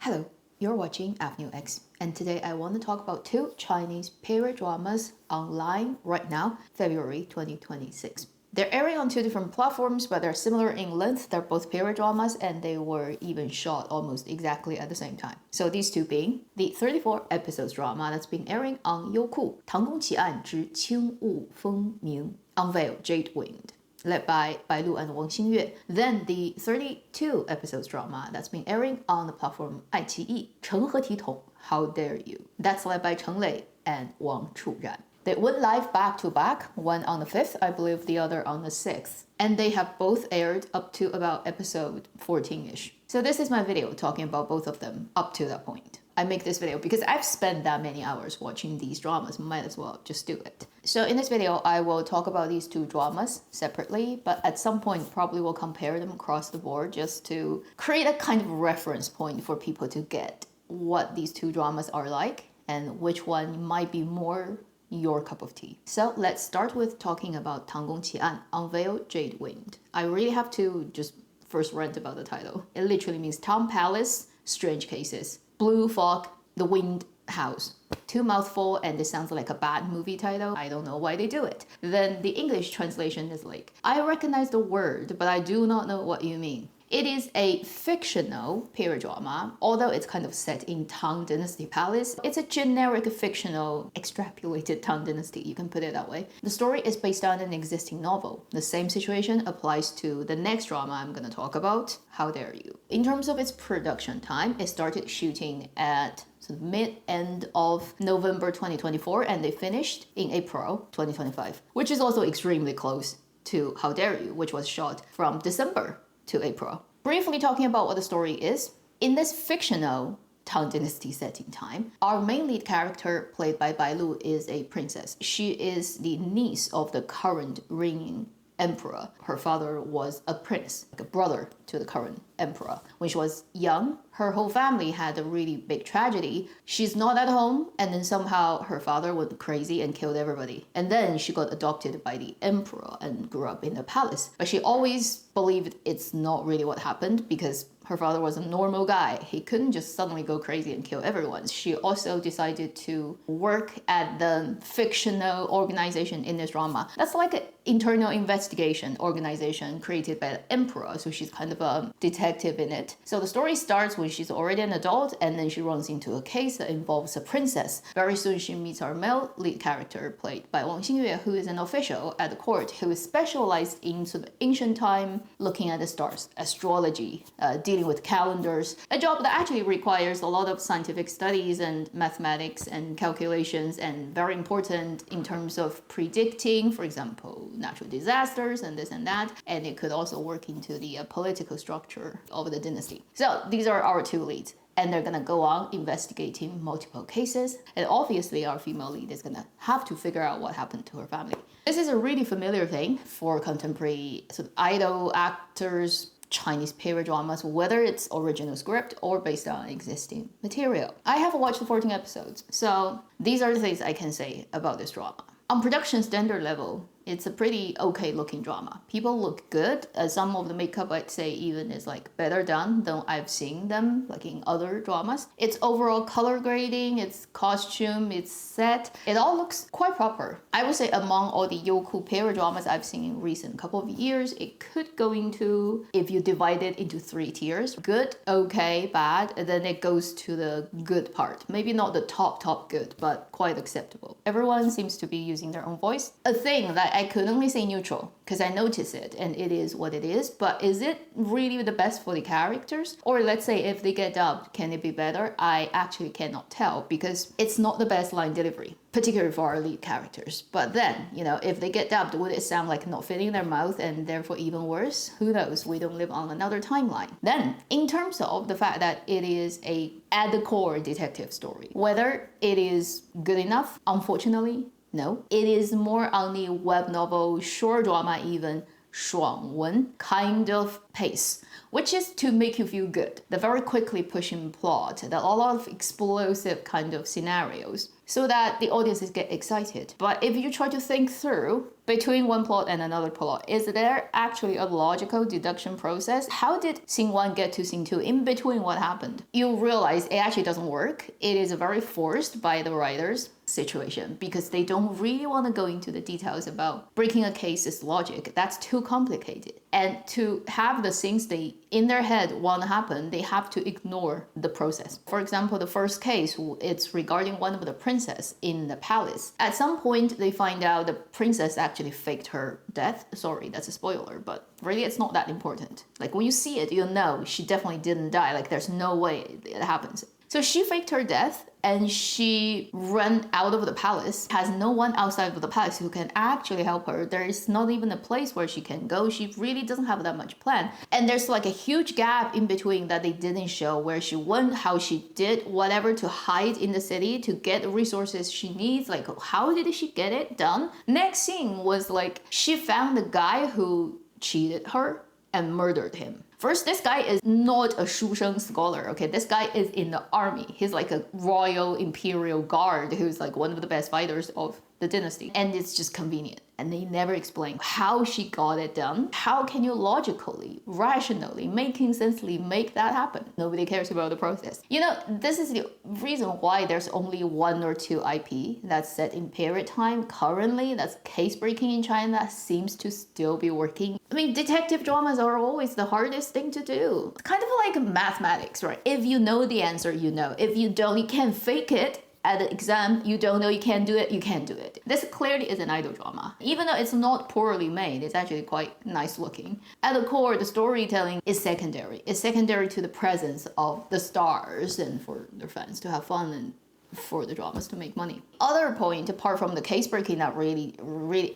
Hello, you're watching Avenue X, and today I want to talk about two Chinese period dramas online right now, February 2026. They're airing on two different platforms, but they're similar in length. They're both period dramas, and they were even shot almost exactly at the same time. So these two being the 34 episodes drama that's been airing on Youku, 唐宫奇案之轻雾风鸣 Unveil Jadewind, led by Bai Lu and Wang Xingyue. Then the 32 episodes drama that's been airing on the platform 爱奇艺成何体统 How Dare You, that's led by Cheng Lei and Wang Churan. They went live back to back, one on the 5th, I believe the other on the 6th. And they have both aired up to about episode 14-ish. So this is my video talking about both of them up to that point. I make this video because I've spent that many hours watching these dramas, might as well just do it. So in this video, I will talk about these two dramas separately, but at some point probably will compare them across the board just to create a kind of reference point for people to get what these two dramas are like and which one might be more your cup of tea. So let's start with talking about 唐宫奇案 Unveil Jadewind. I really have to just first rant about the title. It literally means Town Palace, Strange Cases, Blue Fog, The Wind House. Two mouthful, and this sounds like a bad movie title. I don't know why they do it. Then the English translation is like, I recognize the word, but I do not know what you mean. It is a fictional period drama, although it's kind of set in Tang Dynasty Palace. It's a generic fictional extrapolated Tang Dynasty, you can put it that way. The story is based on an existing novel. The same situation applies to the next drama I'm going to talk about, How Dare You. In terms of its production time, it started shooting at mid-end of November 2024 and they finished in April 2025, which is also extremely close to How Dare You, which was shot from December to April. Briefly talking about what the story is, in this fictional Tang Dynasty setting time, our main lead character, played by Bai Lu, is a princess. She is the niece of the current reigning emperor. Her father was a prince, like a brother to the current emperor. When she was young, her whole family had a really big tragedy. She's not at home, and then somehow her father went crazy and killed everybody. And then she got adopted by the emperor and grew up in the palace. But she always believed it's not really what happened because her father was a normal guy. He couldn't just suddenly go crazy and kill everyone. She also decided to work at the fictional organization in this drama. That's like an internal investigation organization created by the emperor. So she's kind of a detective in it. So the story starts when she's already an adult and then she runs into a case that involves a princess. Very soon she meets our male lead character played by Wang Xingyue, who is an official at the court who is specialized in sort of ancient time, looking at the stars, astrology, dealing with calendars, a job that actually requires a lot of scientific studies and mathematics and calculations and very important in terms of predicting, for example, natural disasters and this and that. And it could also work into the political structure of the dynasty. So these are our two leads. And they're gonna go on investigating multiple cases. And obviously our female lead is gonna have to figure out what happened to her family. This is a really familiar thing for contemporary sort of idol actors, Chinese period dramas, whether it's original script or based on existing material. I have watched the 14 episodes, so these are the things I can say about this drama. On production standard level, it's a pretty okay looking drama. People look good. Some of the makeup I'd say even is like better done than I've seen them like in other dramas. It's overall color grading, it's costume, it's set. It all looks quite proper. I would say among all the Youku period dramas I've seen in recent couple of years, it could go into, if you divide it into 3 tiers, good, okay, bad, and then it goes to the good part. Maybe not the top good, but quite acceptable. Everyone seems to be using their own voice. A thing that I could only say neutral because I notice it and it is what it is, but is it really the best for the characters? Or let's say if they get dubbed, can it be better? I actually cannot tell because it's not the best line delivery, particularly for our lead characters. But then, you know, if they get dubbed, would it sound like not fitting their mouth and therefore even worse? Who knows? We don't live on another timeline. Then, in terms of the fact that it is a at the core detective story, whether it is good enough, unfortunately, no. It is more on the web novel, short drama even, 爽文kind of pace, which is to make you feel good. The very quickly pushing plot, the a lot of explosive kind of scenarios. so that the audiences get excited. But if you try to think through between one plot and another plot, is there actually a logical deduction process? How did scene 1 get to scene 2? In between, what happened? You realize it actually doesn't work. It is very forced by the writers situation because they don't really want to go into the details about breaking a case's logic. That's too complicated. And to have the things they in their head want to happen, they have to ignore the process. For example, the first case, it's regarding one of the princess in the palace. At some point, they find out the princess actually faked her death. Sorry, that's a spoiler, but really it's not that important. Like when you see it, you'll know she definitely didn't die. Like there's no way it happens. So she faked her death and she ran out of the palace, has no one outside of the palace who can actually help her. There is not even a place where she can go. She really doesn't have that much plan. And there's like a huge gap in between that they didn't show, where she went, how she did whatever to hide in the city to get the resources she needs. Like how did she get it done? Next scene was like she found the guy who cheated her and murdered him. First, this guy is not a Shusheng scholar, okay? This guy is in the army. He's like a royal imperial guard who's like one of the best fighters of the dynasty. And it's just convenient. And they never explain how she got it done. How can you logically, rationally, making sensely make that happen? Nobody cares about the process. You know, this is the reason why there's only 1 or 2 IP that's set in period time currently, that's case breaking in China, that seems to still be working. I mean, detective dramas are always the hardest thing to do. It's kind of like mathematics, right? If you know the answer, you know. If you don't, you can't fake it. At the exam, you don't know you can't do it, you can't do it. This clearly is an idol drama. Even though it's not poorly made, it's actually quite nice looking. At the core, the storytelling is secondary. It's secondary to the presence of the stars and for their fans to have fun and for the dramas to make money. Other point, apart from the case breaking that really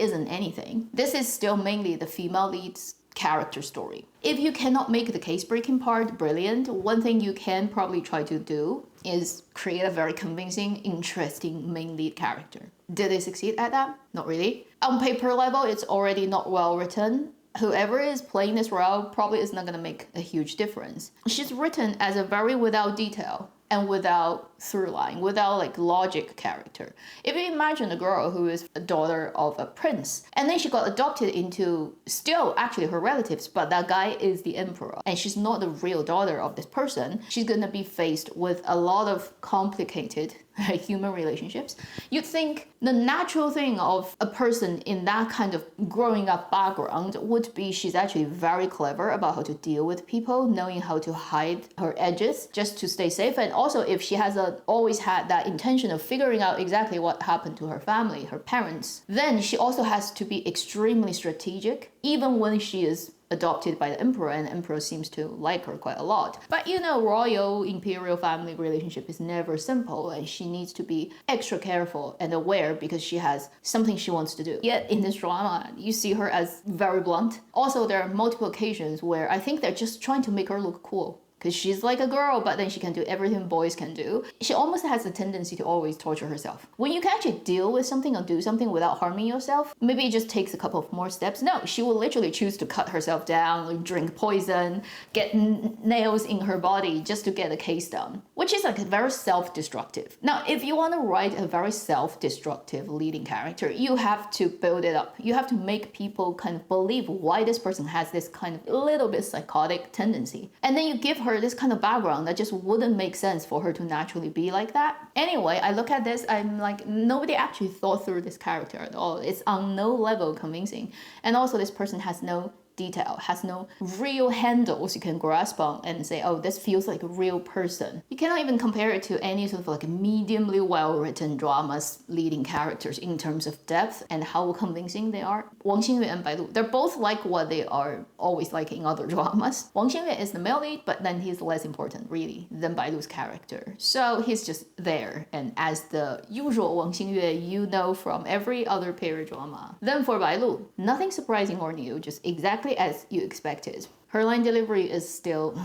isn't anything, this is still mainly the female lead's character story. If you cannot make the case breaking part brilliant, one thing you can probably try to do is create a very convincing, interesting main lead character. Did they succeed at that? Not really. On paper level, it's already not well written. Whoever is playing this role probably is not going to make a huge difference. She's written as a very without detail and without through line, without like logic character. If you imagine a girl who is a daughter of a prince, and then she got adopted into still actually her relatives, but that guy is the emperor, and she's not the real daughter of this person, she's gonna be faced with a lot of complicated human relationships. You'd think the natural thing of a person in that kind of growing up background would be she's actually very clever about how to deal with people, knowing how to hide her edges just to stay safe. And also if she has always had that intention of figuring out exactly what happened to her family, her parents, then she also has to be extremely strategic, even when she is adopted by the emperor, and the emperor seems to like her quite a lot. But you know, royal imperial family relationship is never simple, and she needs to be extra careful and aware because she has something she wants to do. Yet in this drama, you see her as very blunt. Also, there are multiple occasions where I think they're just trying to make her look cool, because she's like a girl, but then she can do everything boys can do. She almost has a tendency to always torture herself. When you can actually deal with something or do something without harming yourself, maybe it just takes a couple of more steps. No, she will literally choose to cut herself down, drink poison, get nails in her body just to get the case done, which is like very self-destructive. Now, if you want to write a very self-destructive leading character, you have to build it up. You have to make people kind of believe why this person has this kind of little bit psychotic tendency. And then you give her this kind of background that just wouldn't make sense for her to naturally be like that. Anyway, I look at this, I'm like, nobody actually thought through this character at all. It's on no level convincing. And also this person has no detail, has no real handles you can grasp on and say, oh, this feels like a real person. You cannot even compare it to any sort of like mediumly well-written dramas leading characters in terms of depth and how convincing they are. Wang Xingyue and Bai Lu, they're both like what they are always like in other dramas. Wang Xingyue is the male lead, but then he's less important really than Bai Lu's character. So he's just there, and as the usual Wang Xingyue you know from every other period drama. Then for Bai Lu, nothing surprising or new, just exactly as you expected. Her line delivery is still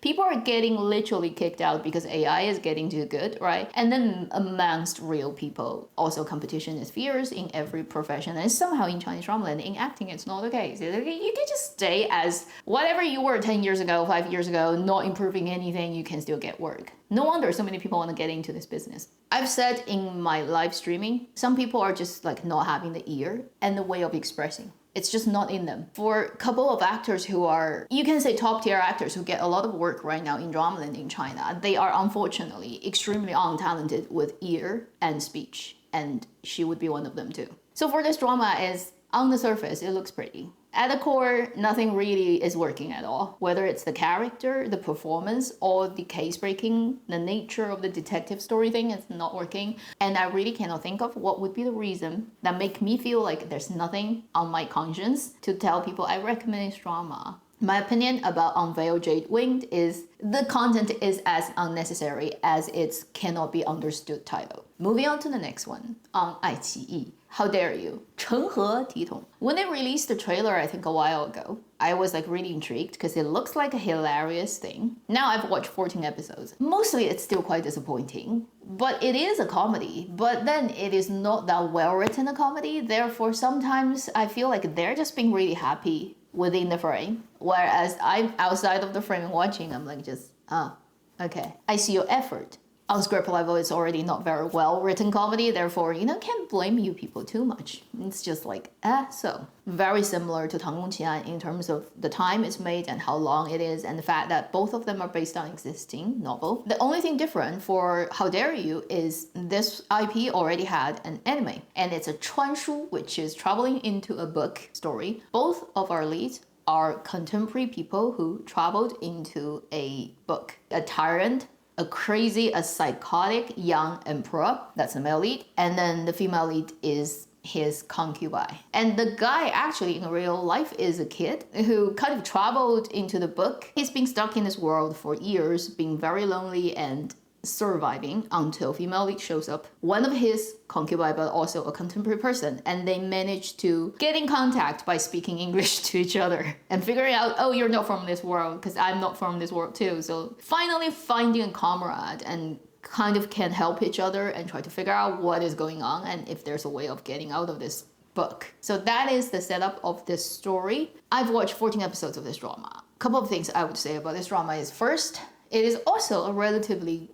People are getting literally kicked out because AI is getting too good, right? And then amongst real people, also competition is fierce in every profession. And somehow in Chinese drama land, in acting, it's not the case. You can just stay as whatever you were 10 years ago, 5 years ago, not improving anything, you can still get work. No wonder so many people want to get into this business. I've said in my live streaming, some people are just like not having the ear and the way of expressing. It's just not in them. For a couple of actors who are, you can say top tier actors who get a lot of work right now in dramaland in China, they are unfortunately extremely untalented with ear and speech. And she would be one of them too. So for this drama is, on the surface, it looks pretty. At the core, nothing really is working at all. Whether it's the character, the performance, or the case breaking, the nature of the detective story thing is not working. And I really cannot think of what would be the reason that make me feel like there's nothing on my conscience to tell people I recommend this drama. My opinion about Unveil Jadewind is the content is as unnecessary as its cannot be understood title. Moving on to the next one, on 爱奇艺. How dare you? 成何体统? When they released the trailer, I think a while ago, I was like really intrigued because it looks like a hilarious thing. Now I've watched 14 episodes. Mostly it's still quite disappointing, but it is a comedy. But then it is not that well written a comedy. Therefore, sometimes I feel like they're just being really happy within the frame. Whereas I'm outside of the frame watching, I'm like just, okay. I see your effort. On script level, it's already not very well written comedy, therefore, can't blame you people too much. It's just like, so. Very similar to 唐宫奇案 in terms of the time it's made and how long it is, and the fact that both of them are based on existing novel. The only thing different for How Dare You is this IP already had an anime, and it's a 传书, which is traveling into a book story. Both of our leads are contemporary people who traveled into a book. A tyrant, a crazy, a psychotic young emperor, that's the male lead, and then the female lead is his concubine. And the guy actually in real life is a kid who kind of traveled into the book. He's been stuck in this world for years, being very lonely and surviving until female lead shows up, one of his concubine but also a contemporary person, and they manage to get in contact by speaking English to each other and figuring out, oh, you're not from this world because I'm not from this world too. So finally finding a comrade and kind of can help each other and try to figure out what is going on and if there's a way of getting out of this book. So that is the setup of this story. I've watched 14 episodes of this drama. A couple of things I would say about this drama is, first, it is also a relatively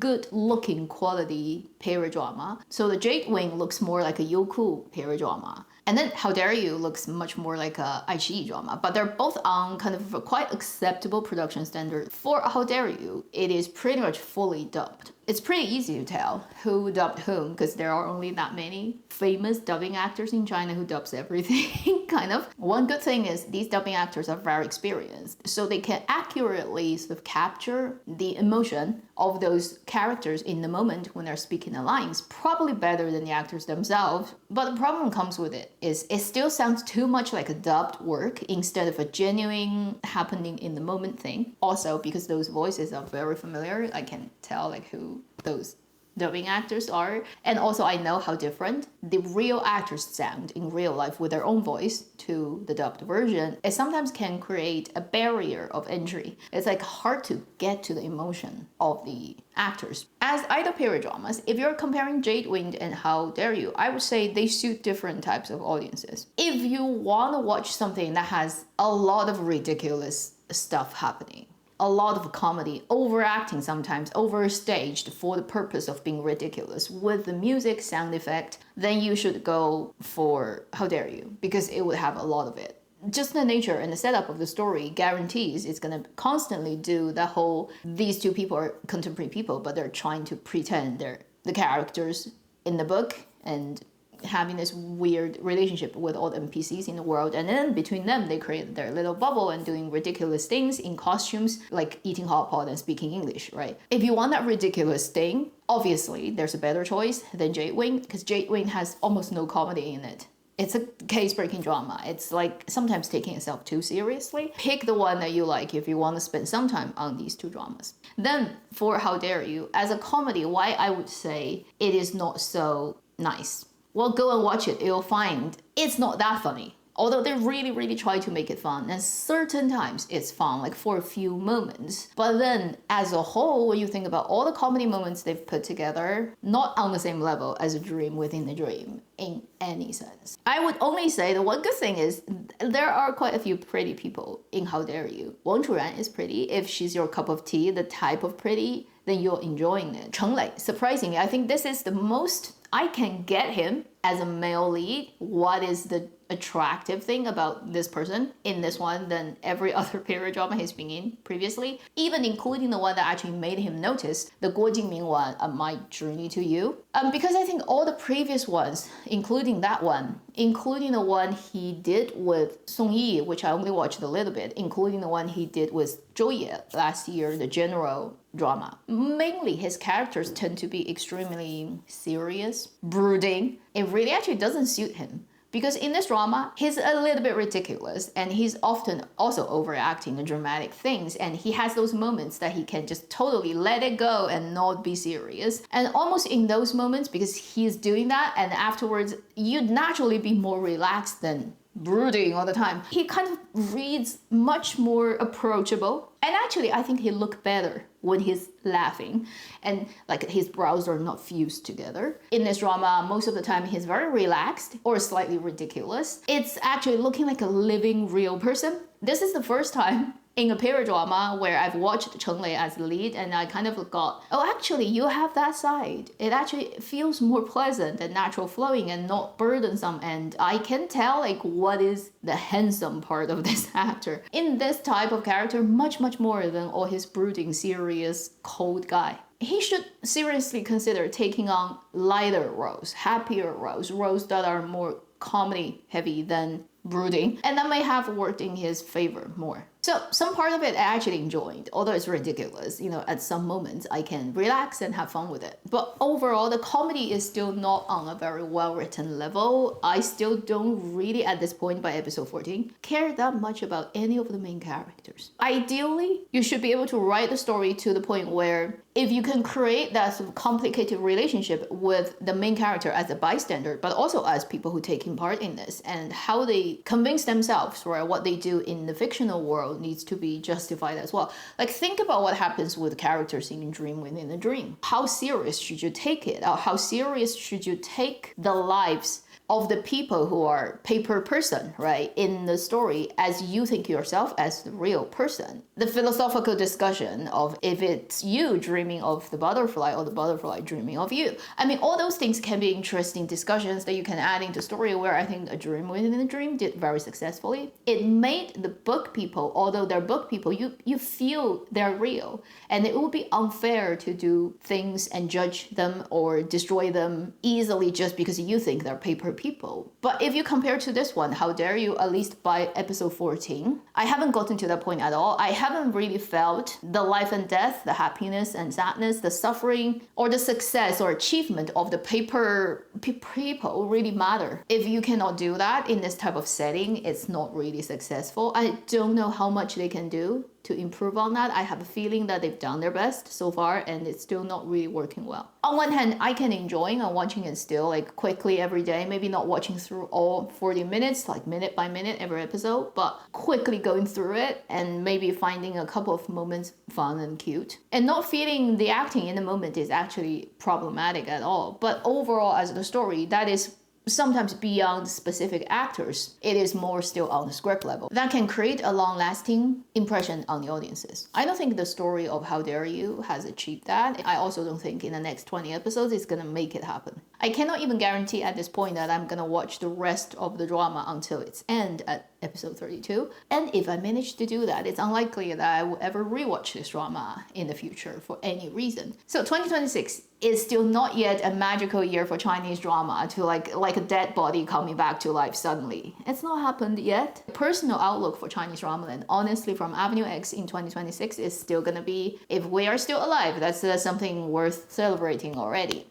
good looking quality period drama. So the Jadewind looks more like a Youku period drama. And then How Dare You looks much more like a iQIYI drama, but they're both on kind of a quite acceptable production standard. For How Dare You, it is pretty much fully dubbed. It's pretty easy to tell who dubbed whom because there are only that many famous dubbing actors in China who dubs everything, kind of. One good thing is these dubbing actors are very experienced, so they can accurately sort of capture the emotion of those characters in the moment when they're speaking the lines, probably better than the actors themselves. But the problem comes with it is it still sounds too much like a dubbed work instead of a genuine happening in the moment thing. Also, because those voices are very familiar, I can tell like who those dubbing actors are, and also I know how different the real actors sound in real life with their own voice to the dubbed version. It sometimes can create a barrier of entry. It's like hard to get to the emotion of the actors. As either period dramas, if you're comparing Jadewind and How Dare You, I would say they suit different types of audiences. If you want to watch something that has a lot of ridiculous stuff happening, a lot of comedy, overacting sometimes, overstaged for the purpose of being ridiculous with the music sound effect, then you should go for How Dare You, because it would have a lot of it. Just the nature and the setup of the story guarantees it's gonna constantly do the whole, these two people are contemporary people, but they're trying to pretend they're the characters in the book and having this weird relationship with all the NPCs in the world, and then between them they create their little bubble and doing ridiculous things in costumes like eating hot pot and speaking English, right? If you want that ridiculous thing, obviously there's a better choice than Jadewind, because Jadewind has almost no comedy in it. It's a case-breaking drama. It's like sometimes taking itself too seriously. Pick the one that you like if you want to spend some time on these two dramas. Then for How Dare You, as a comedy, why I would say it is not so nice. Well, go and watch it. You'll find it's not that funny. Although they really try to make it fun, and certain times it's fun, like for a few moments. But then as a whole, when you think about all the comedy moments they've put together, not on the same level as a dream within a dream in any sense. I would only say the one good thing is there are quite a few pretty people in How Dare You. Wang Churan is pretty. If she's your cup of tea, the type of pretty, then you're enjoying it. Cheng Lei, surprisingly, I think this is the most I can get him as a male lead. What is the attractive thing about this person in this one than every other period drama he's been in previously, even including the one that actually made him notice, the Guo Jingming one, My Journey to You. Because I think all the previous ones, including that one, including the one he did with Song Yi, which I only watched a little bit, including the one he did with Zhou Ye last year, the general drama. Mainly his characters tend to be extremely serious, brooding. It really actually doesn't suit him. Because in this drama, he's a little bit ridiculous and he's often also overacting the dramatic things, and he has those moments that he can just totally let it go and not be serious. And almost in those moments, because he's doing that, and afterwards you'd naturally be more relaxed than brooding all the time. He kind of reads much more approachable. And actually, I think he look better when he's laughing and like his brows are not fused together. In this drama, most of the time he's very relaxed or slightly ridiculous. It's actually looking like a living real person. This is the first time in a period drama where I've watched Cheng Lei as the lead and I kind of got, oh, actually you have that side. It actually feels more pleasant and natural flowing and not burdensome, and I can tell like what is the handsome part of this actor. In this type of character, much more than all his brooding, serious, cold guy. He should seriously consider taking on lighter roles, happier roles that are more comedy heavy than brooding, and that may have worked in his favor more. So some part of it I actually enjoyed, although it's ridiculous. You know, at some moments I can relax and have fun with it. But overall, the comedy is still not on a very well-written level. I still don't really, at this point by episode 14, care that much about any of the main characters. Ideally, you should be able to write the story to the point where if you can create that sort of complicated relationship with the main character as a bystander, but also as people who taking part in this, and how they convince themselves or what they do in the fictional world needs to be justified as well. Like, think about what happens with characters in a dream within a dream. How serious should you take it? Or how serious should you take the lives of the people who are paper person, right, in the story as you think yourself as the real person? The philosophical discussion of if it's you dreaming of the butterfly or the butterfly dreaming of you. I mean, all those things can be interesting discussions that you can add into story, where I think A Dream Within a Dream did very successfully. It made the book people, although they're book people, you feel they're real. And it would be unfair to do things and judge them or destroy them easily just because you think they're paper people. But if you compare to this one, How Dare You, at least by episode 14, I haven't gotten to that point at all. I haven't really felt the life and death, the happiness and sadness, the suffering, or the success or achievement of the paper people really matter. If you cannot do that in this type of setting, it's not really successful. I don't know how much they can do to improve on that. I have a feeling that they've done their best so far and it's still not really working well. On one hand, I can enjoy watching it still, like quickly every day, maybe not watching through all 40 minutes, like minute by minute every episode, but quickly going through it and maybe finding a couple of moments fun and cute. And not feeling the acting in the moment is actually problematic at all. But overall, as the story, that is sometimes beyond specific actors, it is more still on the script level. That can create a long-lasting impression on the audiences. I don't think the story of How Dare You has achieved that. I also don't think in the next 20 episodes it's gonna make it happen. I cannot even guarantee at this point that I'm gonna watch the rest of the drama until its end at episode 32. And if I manage to do that, it's unlikely that I will ever rewatch this drama in the future for any reason. So 2026 is still not yet a magical year for Chinese drama to like a dead body coming back to life suddenly. It's not happened yet. Personal outlook for Chinese drama, and honestly from Avenue X in 2026 is still gonna be, if we are still alive, that's something worth celebrating already.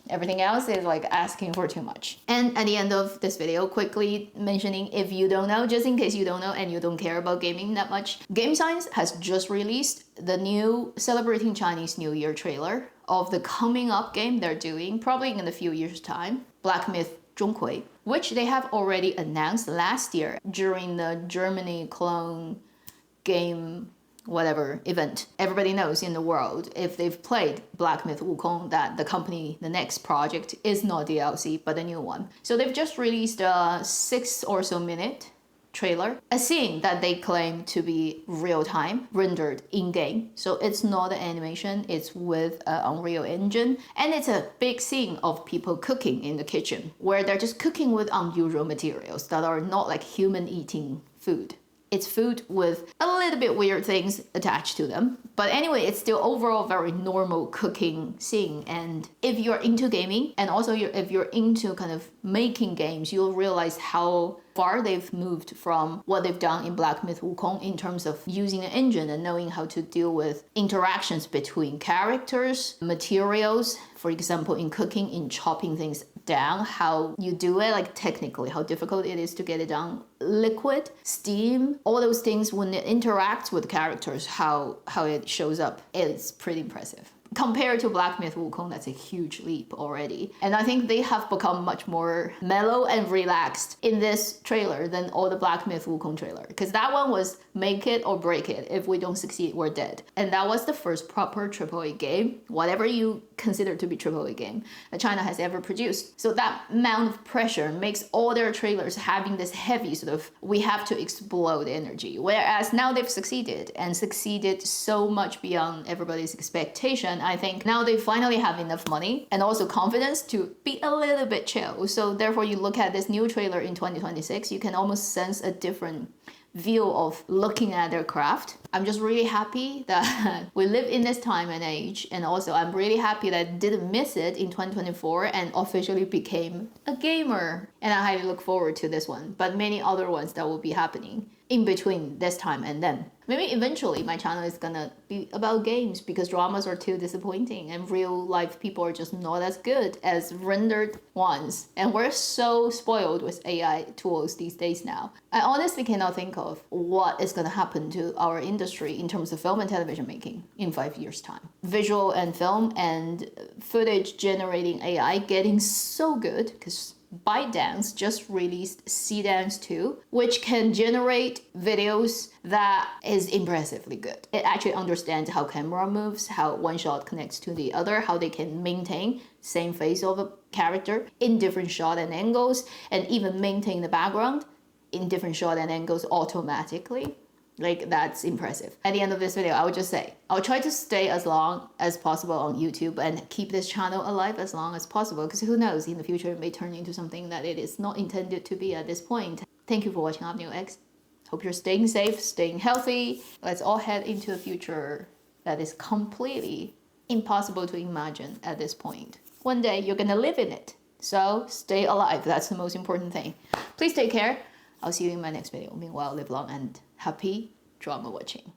Everything else is like asking for too much. And at the end of this video, quickly mentioning, if you don't know, just in case you don't know and you don't care about gaming that much, Game Science has just released the new celebrating Chinese New Year trailer of the coming up game they're doing, probably in a few years' time, Black Myth Zhong, which they have already announced last year during the Germany clone game whatever event. Everybody knows in the world, if they've played Black Myth Wukong, that the next project is not DLC, but a new one. So they've just released a 6 or so minute trailer, a scene that they claim to be real-time, rendered in-game. So it's not an animation, it's with an Unreal Engine. And it's a big scene of people cooking in the kitchen, where they're just cooking with unusual materials that are not like human eating food. It's food with a little bit weird things attached to them. But anyway, it's still overall very normal cooking scene. And if you're into gaming, and also if you're into kind of making games, you'll realize how far they've moved from what they've done in Black Myth Wukong in terms of using an engine and knowing how to deal with interactions between characters, materials, for example, in cooking, in chopping things down, how you do it, like technically, how difficult it is to get it done. Liquid, steam, all those things when it interacts with characters, how it shows up, it's pretty impressive. Compared to Black Myth Wukong, that's a huge leap already. And I think they have become much more mellow and relaxed in this trailer than all the Black Myth Wukong trailer. Because that one was make it or break it. If we don't succeed, we're dead. And that was the first proper AAA game, whatever you consider to be AAA game, that China has ever produced. So that amount of pressure makes all their trailers having this heavy sort of, we have to explode energy. Whereas now they've succeeded, and succeeded so much beyond everybody's expectation. I think now they finally have enough money and also confidence to be a little bit chill. So therefore you look at this new trailer in 2026, you can almost sense a different view of looking at their craft. I'm just really happy that we live in this time and age, and also I'm really happy that I didn't miss it in 2024 and officially became a gamer. And I highly look forward to this one, but many other ones that will be happening in between this time and then. Maybe eventually my channel is gonna be about games because dramas are too disappointing and real life people are just not as good as rendered ones. And we're so spoiled with AI tools these days now. I honestly cannot think of what is gonna happen to our industry in terms of film and television making in 5 years' time. Visual and film and footage generating AI getting so good because ByteDance just released Seedance 2, which can generate videos that is impressively good. It actually understands how camera moves, how one shot connects to the other, how they can maintain same face of a character in different shot and angles, and even maintain the background in different shot and angles automatically. Like, that's impressive. At the end of this video, I would just say, I'll try to stay as long as possible on YouTube and keep this channel alive as long as possible, because who knows, in the future it may turn into something that it is not intended to be at this point. Thank you for watching Unveil X. Hope you're staying safe, staying healthy. Let's all head into a future that is completely impossible to imagine at this point. One day you're gonna live in it. So stay alive, that's the most important thing. Please take care. I'll see you in my next video. Meanwhile, live long and happy drama watching.